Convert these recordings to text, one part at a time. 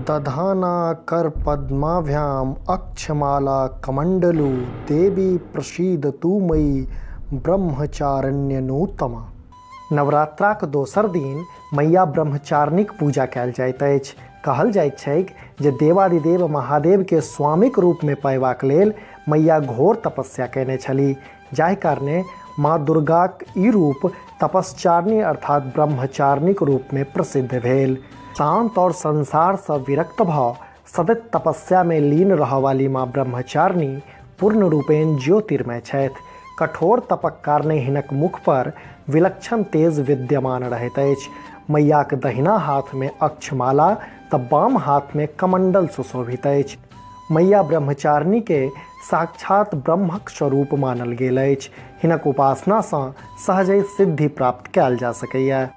दधाना कर पद्माभ्याम अक्षमाला कमंडलु देवी प्रसीदतु मयि ब्रह्मचारिण्यनुत्तमा। नवरात्राक दोसर दिन मैया ब्रह्मचारिणीक पूजा कयल जाइत अछि। कहल जाइत छैक जे देवादिदेव महादेव के स्वामिक रूप में पयबाक लेल मैया घोर तपस्या कयने छलीह, जाहि कारणे माँ दुर्गाक ई रूप तपस्चारिणी अर्थात ब्रह्मचारिणीक रूप में प्रसिद्ध भेल। शांत और संसार से विरक्त भाव सतत तपस्या में लीन रह वाली माँ ब्रह्मचारिणी पूर्ण रूपेण ज्योतिर्मय छथि। कठोर तपक कारणे हिनक मुख पर विलक्षण तेज विद्यमान रहैत अछि। मैयाक दहिना हाथ में अक्षमाला तऽ बाम हाथ में कमंडल सुशोभित अछि। मैया ब्रह्मचारिणी के साक्षात ब्रह्मक स्वरूप मानल गेल अछि। हिनक उपासना सँ सहजहि सिद्धि प्राप्त कयल जा सकैया।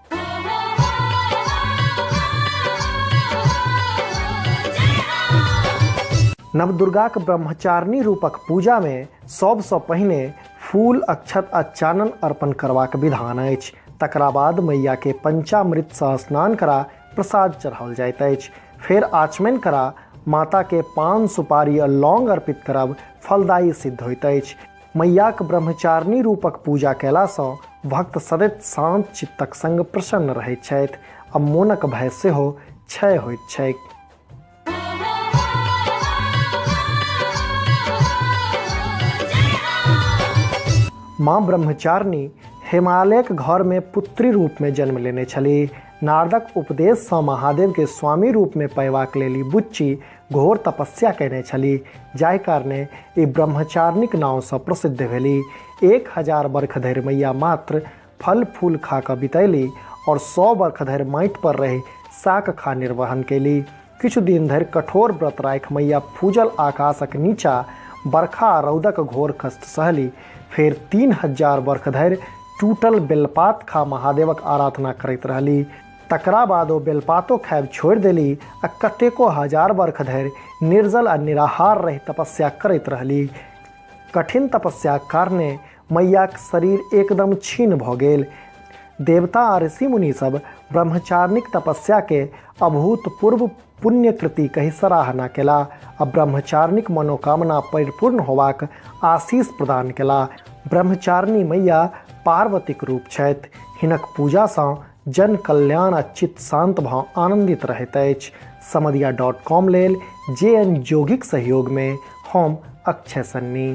नवदुर्गाक ब्रह्मचारिणी रूपक पूजा में सबसँ पहिने फूल अक्षत आ चानन अर्पण करबाक विधान अछि। तकरा बाद मैया के पंचामृत सँ स्नान करा प्रसाद चढ़ाओल जाइत अछि। फेर आचमन करा माता के पान सुपारी आ लौंग अर्पित करब फलदायी सिद्ध होइत अछि। मैयाक ब्रह्मचारिणी रूपक पूजा कयला सँ भक्त सदैव शांत चित्तक संग प्रसन्न रहैत छथि आ मोनक भय सेहो क्षय होइत छैक। माँ ब्रह्मचारिणी हिमालयक घर में पुत्री रूप में जन्म लेने छलीह। नारदक उपदेश सँ महादेव के स्वामी रूप में पयबाक लेल ई बुच्ची घोर तपस्या कयने छलीह, जाहि कारणे ई ब्रह्मचारिणीक नाम सँ प्रसिद्ध भेलीह। 1000 वर्ष धरि मैया मात्र फल फूल खा कऽ बितैली और 100 वर्ष धरि माटि पर रहि साक खा निर्वहन कयली। किछु दिन धरि कठोर व्रत राखि मैया फूजल आकाशक नीचा बरखा आ रौदक घोर कष्ट सहली। फेर 3000 वर्ष धरि टूटल बेलपात खा महादेवक आराधना करैत रहली। तकरा बाद ओ बेलपातो खायब छोड़ि देली आ कतेको हजार वर्ष धरि निर्जल आ निराहार रहि तपस्या करैत रहली। कठिन तपस्याक कारणे मैयाक शरीर एकदम क्षीण भऽ गेल। देवता आ ऋषि मुनि सब ब्रह्मचारिणीक तपस्या के अभूतपूर्व पुण्यकृति कहि सराहना केला आ ब्रह्मचारिणीक मनोकामना परिपूर्ण होबाक आशीष प्रदान केला। ब्रह्मचारिणी मैया पार्वतीक रूप छथि। हिनक पूजा सँ जन कल्याण आ चित्त शांत भऽ आनंदित रहैत अछि। समधिया.com लेल JN जोगीक सहयोग में हम अक्षय सन्नी।